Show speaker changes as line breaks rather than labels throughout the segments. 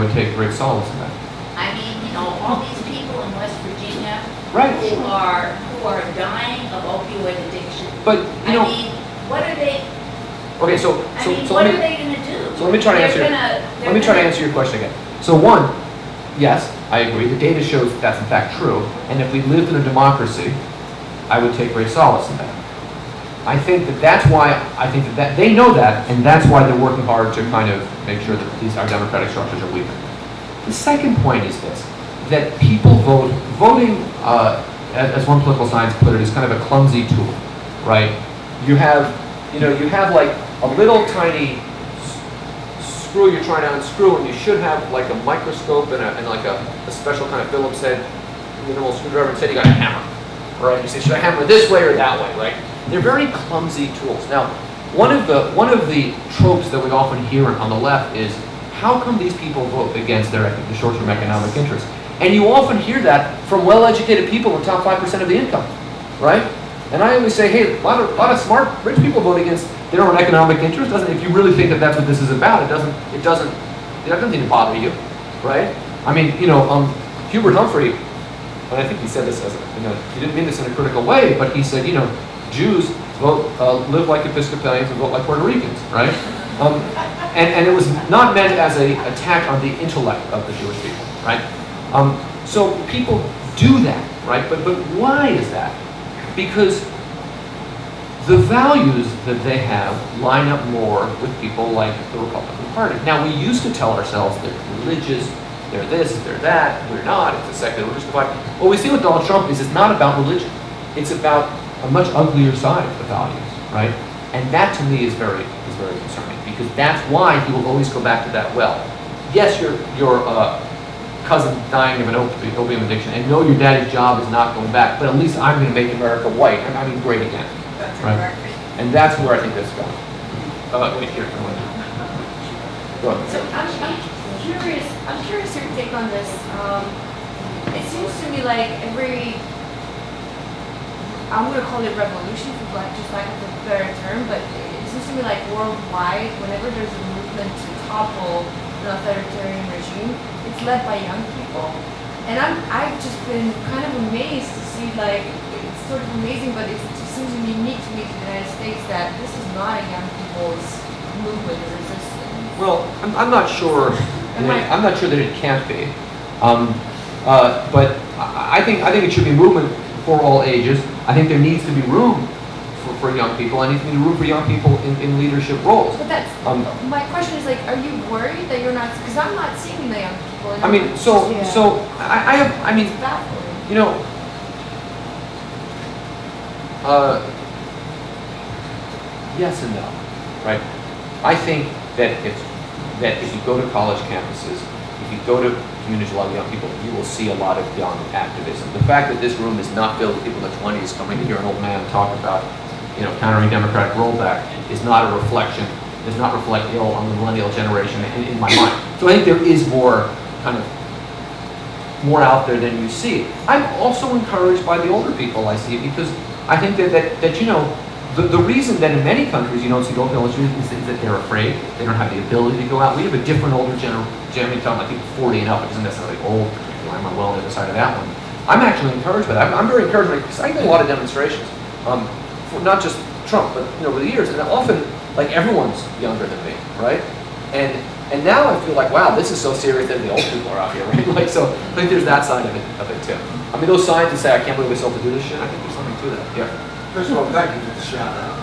would take great solace in that.
I mean, you know, all these people in West Virginia
Right.
who are dying of opioid addiction.
But, you know,
I mean, what are they?
okay, so
What
let
are
me,
they going to do?
so let me try to answer. Let me try to answer your question again. So one, yes, I agree. The data shows that's in fact true. And if we lived in a democracy, I would take great solace in that. I think that's why that they know that, and that's why they're working hard to kind of make sure that our democratic structures are weaker. The second point is this: that people voting, as one political science put it, is kind of a clumsy tool, right? You have like a little tiny screw you're trying to unscrew, and you should have like a microscope and like a special kind of Phillips head, little screwdriver. Instead, you got a hammer, right? You say, should I hammer this way or that way, right? They're very clumsy tools. Now, one of the tropes that we often hear on the left is, how come these people vote against the short-term economic interests? And you often hear that from well-educated people in the top 5% of the income, right? And I always say, hey, a lot of smart, rich people vote against their own economic interest. If you really think that that's what this is about, it doesn't need to bother you, right? I mean, Hubert Humphrey, and I think he said this he didn't mean this in a critical way, but he said, Jews live like Episcopalians and vote like Puerto Ricans, right? And it was not meant as an attack on the intellect of the Jewish people, right? So people do that, right? But why is that? Because the values that they have line up more with people like the Republican Party. Now, we used to tell ourselves they're religious, they're this, they're that, we're not, it's a secular religious divide. What we see with Donald Trump is it's not about religion. It's about a much uglier side of the values, right? And that to me is very concerning, because that's why he will always go back to that well. Yes, your cousin dying of an opium addiction, and no, your daddy's job is not going back, but at least I'm going to make America white. I mean, great again, right? And that's where I think that's going. Wait here. Go ahead.
So I'm curious your take on this. It seems to me like I'm going to call it revolution for just lack of a better term, but it seems to me like worldwide, whenever there's a movement to topple an authoritarian regime, it's led by young people. And I've just been kind of amazed to see, like, it's sort of amazing, but it just seems unique to me to the United States that this is not a young people's movement or resistance.
Well, I'm not sure. I'm not sure that it can't be. But I think it should be movement for all ages. I think there needs to be room for young people. I need to be room for young people in leadership roles.
But that's my question is, like, are you worried that you're not? Because I'm not seeing the young people.
I mean, I mean,
it's baffling.
Yes and no, right? I think that if you go to college campuses, if you go to communities with a lot of young people, you will see a lot of young activism. The fact that this room is not filled with people in their 20s coming to hear an old man talk about, countering democratic rollback does not reflect ill on the millennial generation in my mind. So I think there is more out there than you see. I'm also encouraged by the older people I see, because I think that the reason that in many countries you don't see open illustrations is that they're afraid. They don't have the ability to go out. We have a different older generation, talking about people 40 and up, which isn't necessarily old. I'm well on the other side of that one. I'm actually encouraged by that. I'm very encouraged because I get a lot of demonstrations, for not just Trump, but over the years, and often like everyone's younger than me, right? And now I feel like, wow, this is so serious that the old people are out here, right? Like, so I think there's that side of it too. I mean, those signs that say, I can't believe we still have to do this shit, I think there's something to that. Yeah.
First of all, thank you for the shout out.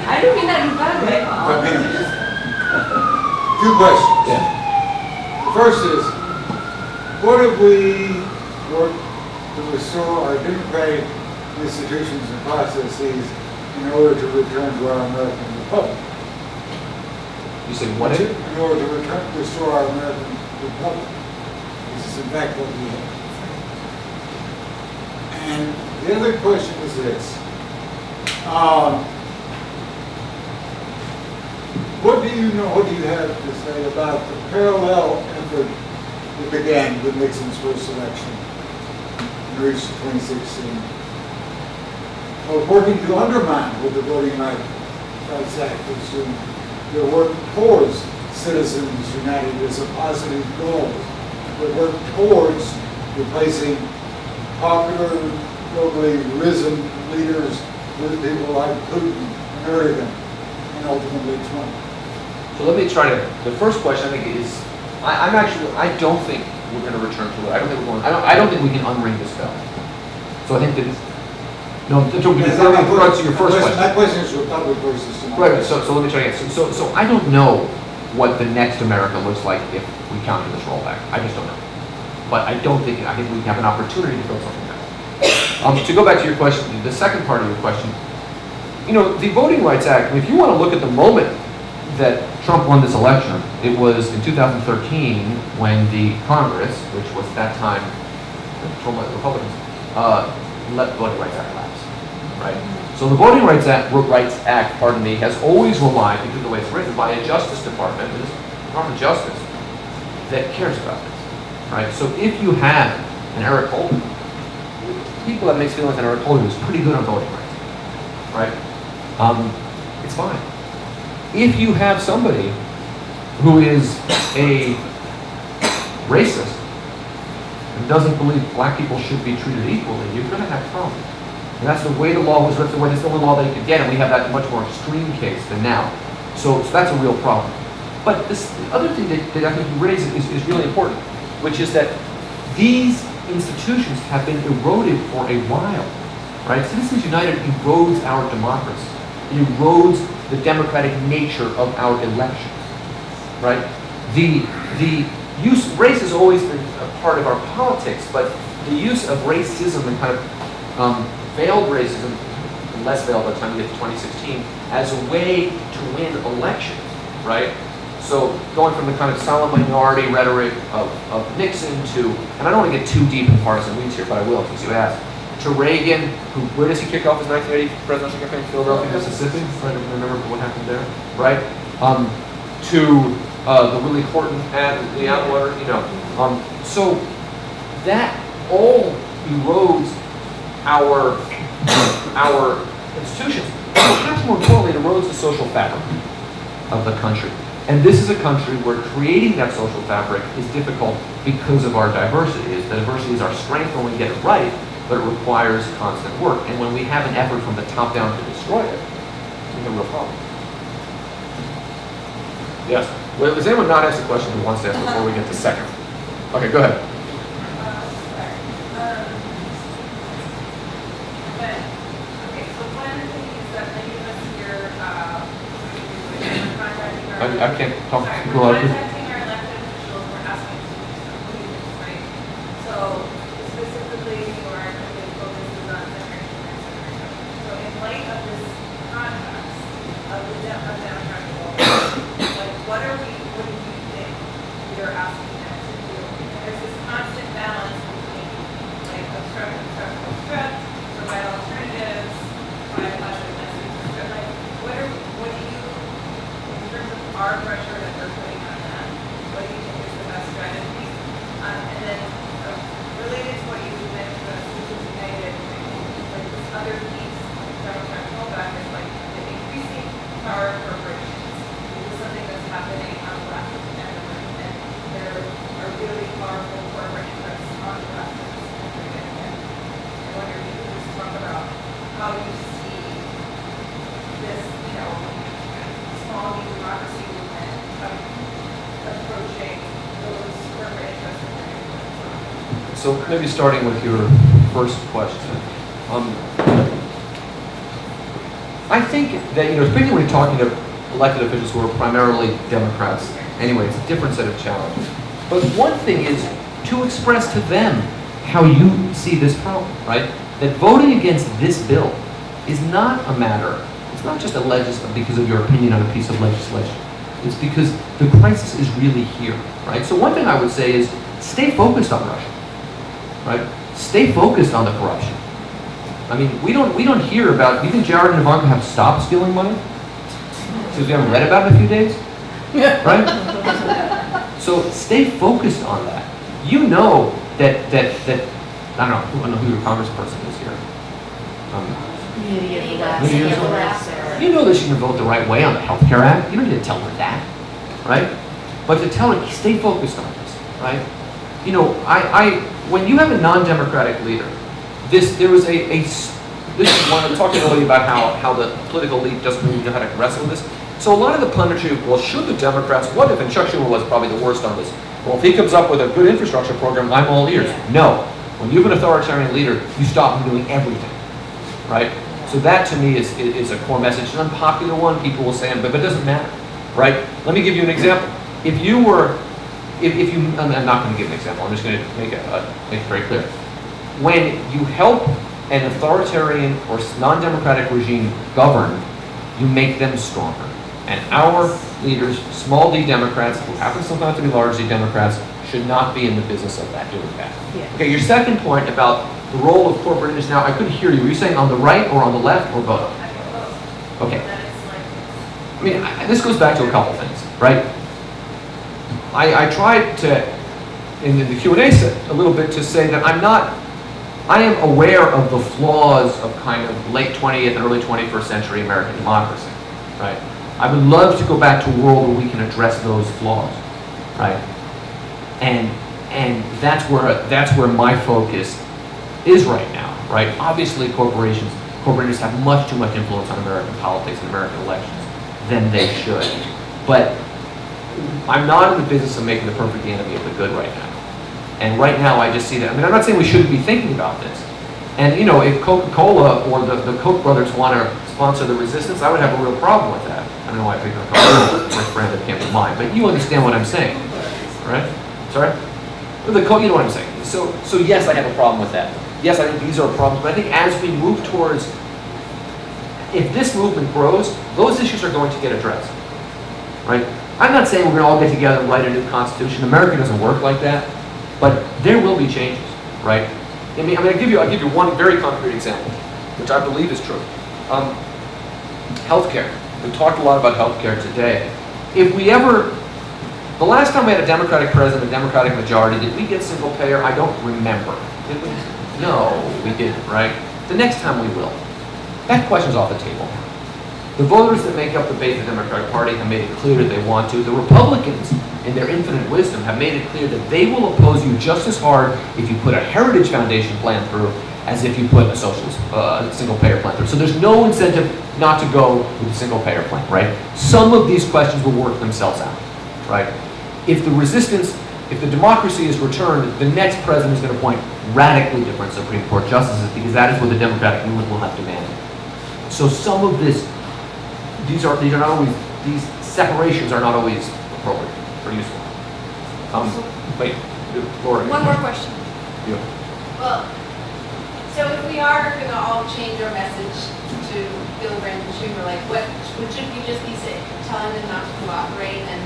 I don't mean that in a bad way.
Two questions.
Yeah.
The first is, what have we worked to restore our democratic institutions and processes in order to return to our American Republic?
You say what?
In order to restore our American Republic. This is in fact what we have. And the other question is this. What do you have to say about the parallel effort that began with Nixon's first election and reached 2016 of working to undermine what the Voting Rights Act was doing? They're working towards Citizens United as a positive goal that work towards replacing popular, globally risen leaders with people like Putin and Erdogan, and ultimately Trump.
So let me try to, the first question I think is, I don't think we're going to return to it. I don't think we can unring this bell. So I think that, no, to answer your first question.
My question is Republic versus Democracy.
Right, so let me try to answer. So I don't know what the next America looks like if we counter this rollback. I just don't know. But I think we have an opportunity to build something better. To go back to your question, the second part of your question, the Voting Rights Act, if you want to look at the moment that Trump won this election, it was in 2013 when the Congress, which was at that time controlled by the Republicans, let the Voting Rights Act lapse, right? So the Voting Rights Act, has always relied, because of the way it's written, by a Justice Department, the Department of Justice, that cares about this, right? So if you have an Eric Holder, people that makes feelings that Eric Holder is pretty good on voting rights, right? It's fine. If you have somebody who is a racist and doesn't believe black people should be treated equally, you're going to have problems. And that's the way the law was written, that's the only law that you could get, and we have that much more extreme case than now. So that's a real problem. But the other thing that I think you raise is really important, which is that these institutions have been eroded for a while, right? Citizens United erodes our democracy. It erodes the democratic nature of our elections, right? Race has always been a part of our politics, but the use of racism and kind of veiled racism, and less veiled by the time we get to 2016, as a way to win elections, right? So going from the kind of solid minority rhetoric of Nixon to, and I don't want to get too deep in partisan weeds here, but I will since you asked, to Reagan, where does he kick off his 1980 presidential campaign? Philadelphia, Mississippi. Right, remember what happened there, right? To the Willie Horton ad, the Atwater, so that all erodes our institutions. Perhaps more importantly, it erodes the social fabric of the country. And this is a country where creating that social fabric is difficult because of our diversity. The diversity is our strength when we get it right, but it requires constant work. And when we have an effort from the top down to destroy it, we have a real problem. Yes. Well, does anyone not ask a question who wants to ask before we get to second? Okay, go ahead. I can't talk to people like this.
Contacting our elected officials, we're asking to do some things, right? So specifically, New York, the focus is on generation next generation. So in light of this context of the Democratic like what do you think we are asking them to do? And there's this constant balance between like obstruct, provide alternatives, provide positive messages. So like what do you, in terms of our pressure that they're putting on that, what do you think is the best strategy? And then related to what you mentioned about Citizens United, like this other piece of Democratic rollback is like the increasing power of corporations. This is something that's happening on the left and the right, and there are really powerful corporate interests on the left of this country. And I wonder if you could just talk about how you see this, small democracy movement approaching those corporate interests in their influence.
So maybe starting with your first question. I think that, particularly when you're talking to elected officials who are primarily Democrats, anyway, it's a different set of challenges. But one thing is to express to them how you see this problem, right? That voting against this bill is not a matter, it's not just because of your opinion on a piece of legislation. It's because the crisis is really here, right? So one thing I would say is stay focused on Russia, right? Stay focused on the corruption. I mean, we don't hear about, do you think Jared and Ivanka have stopped stealing money? Because we haven't read about it in a few days? Right? So stay focused on that. You know that I don't know who your congressperson is here. You know that she can vote the right way on the Health Care Act. You don't need to tell her that. right? But to tell her, stay focused on this, right? You know, when you have a non-democratic leader, there was this is one, I'm talking earlier about how the political elite doesn't really know how to wrestle with this. So a lot of the punditry, well, should the Democrats, what if, and Chuck Schumer was probably the worst on this, well, if he comes up with a good infrastructure program, I'm all ears.
Yeah.
No. When you have an authoritarian leader, you stop him doing everything, right? So that to me is a core message, an unpopular one, people will say, but it doesn't matter, right? Let me give you an example. If you, I'm not going to give an example, I'm just going to make it very clear. When you help an authoritarian or non-democratic regime govern, you make them stronger. And our leaders, small d Democrats, who happen sometimes to be large d Democrats, should not be in the business of doing that.
Yeah.
Okay, your second point about the role of corporate interests. Now, I couldn't hear you. Were you saying on the right or on the left or both?
I get both.
Okay.
That it's like,
I mean, this goes back to a couple things, right? I tried to, in the Q&A a little bit, to say that I am aware of the flaws of kind of late 20th and early 21st century American democracy, right? I would love to go back to a world where we can address those flaws, right? And that's where my focus is right now, right? Obviously, corporate interests have much too much influence on American politics and American elections than they should. But I'm not in the business of making the perfect enemy of the good right now. And right now, I just see that. I mean, I'm not saying we shouldn't be thinking about this. And you know, if Coca-Cola or the Koch brothers want to sponsor the resistance, I would have a real problem with that. I don't know why I picked on Coca-Cola, the first brand that came to mind, but you understand what I'm saying, right? Sorry? You know what I'm saying. So yes, I have a problem with that. Yes, I think these are problems, but I think as we move towards, if this movement grows, those issues are going to get addressed, right? I'm not saying we're going to all get together and write a new constitution. America doesn't work like that, but there will be changes, right? I mean, I'll give you one very concrete example, which I believe is true. Healthcare. We talked a lot about healthcare today. The last time we had a Democratic president, a Democratic majority, did we get single payer? I don't remember. Did we? No, we didn't, right? The next time we will. That question's off the table. The voters that make up the base of the Democratic Party have made it clear that they want to. The Republicans, in their infinite wisdom, have made it clear that they will oppose you just as hard if you put a Heritage Foundation plan through as if you put a socialist, single-payer plan through. So there's no incentive not to go with a single-payer plan, right? Some of these questions will work themselves out, right? If the democracy is returned, the next president is going to appoint radically different Supreme Court justices because that is what the Democratic movement will have demanded. So some of this, these separations are not always appropriate or useful. Wait, Laura.
One more question.
You.
Well, so if we are going to all change our message to Gillibrand and Schumer, like what should we just be telling them not to cooperate and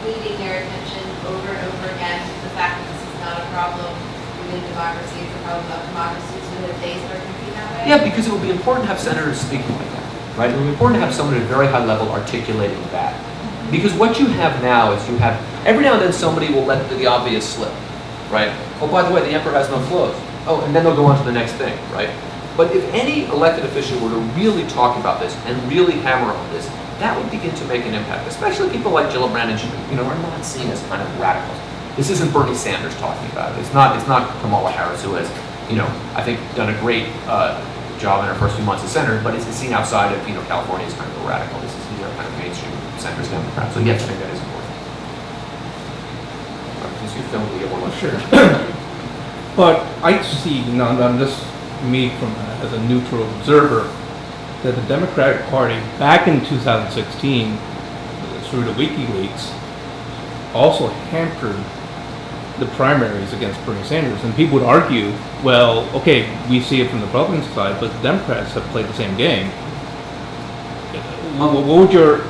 leading their attention over and over again to the fact that this is not a problem within democracy, it's a problem of democracy, so that they start thinking that way?
Yeah, because it will be important to have senators speaking like that, right? It will be important to have someone at a very high level articulating that. Because what you have now is every now and then somebody will let the obvious slip, right? Oh, by the way, the emperor has no clothes. Oh, and then they'll go on to the next thing, right? But if any elected official were to really talk about this and really hammer on this, that would begin to make an impact, especially people like Gillibrand and Schumer, are not seen as kind of radicals. This isn't Bernie Sanders talking about it. It's not Kamala Harris, who has, I think done a great job in her first few months as senator, but it's seen outside of, California as kind of a radical. This is, kind of mainstream centrist Democrat. So yes, I think that is important. Since you filmed, we get one more.
Sure. But I see, just me as a neutral observer, that the Democratic Party back in 2016, through the WikiLeaks, also hampered the primaries against Bernie Sanders. And people would argue, well, okay, we see it from the Republican side, but the Democrats have played the same game. What would your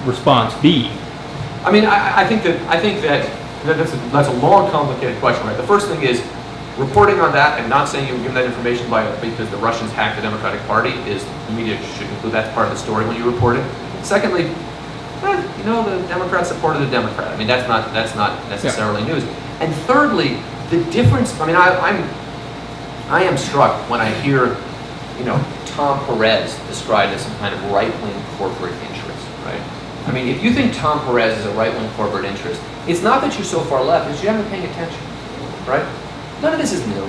response be?
I mean, I think that's a long, complicated question, right? The first thing is reporting on that and not saying you were given that information because the Russians hacked the Democratic Party is the media should include that part of the story when you report it. Secondly, the Democrats supported the Democrat. I mean, that's not necessarily news. And thirdly, the difference. I mean, I am struck when I hear, Tom Perez described as some kind of right-wing corporate interest, right? I mean, if you think Tom Perez is a right-wing corporate interest, it's not that you're so far left, it's you haven't been paying attention, right? None of this is new.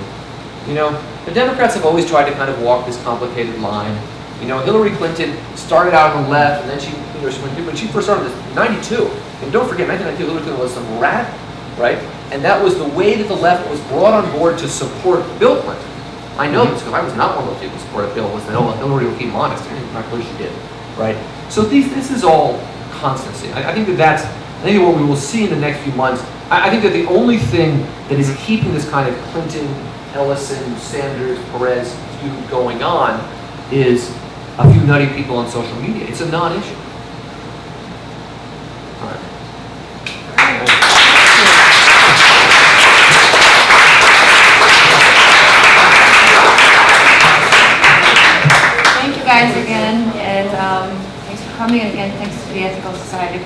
You know, the Democrats have always tried to kind of walk this complicated line. You know, Hillary Clinton started out on the left, and then she, you know, when she first started in 92, and don't forget, 1992, Hillary Clinton was some radical, right? And that was the way that the left was brought on board to support Bill Clinton. I know this because I was not one of those people who supported Bill, was that, oh, Hillary will keep him honest, and I'm not clear she did, right? So this is all constancy. I think that's, I think what we will see in the next few months, I think that the only thing that is keeping this kind of Clinton, Ellison, Sanders, Perez feud going on is a few nutty people on social media. It's a non-issue. All right.
Thank you guys again, and thanks for coming, and again, thanks to the Ethical Society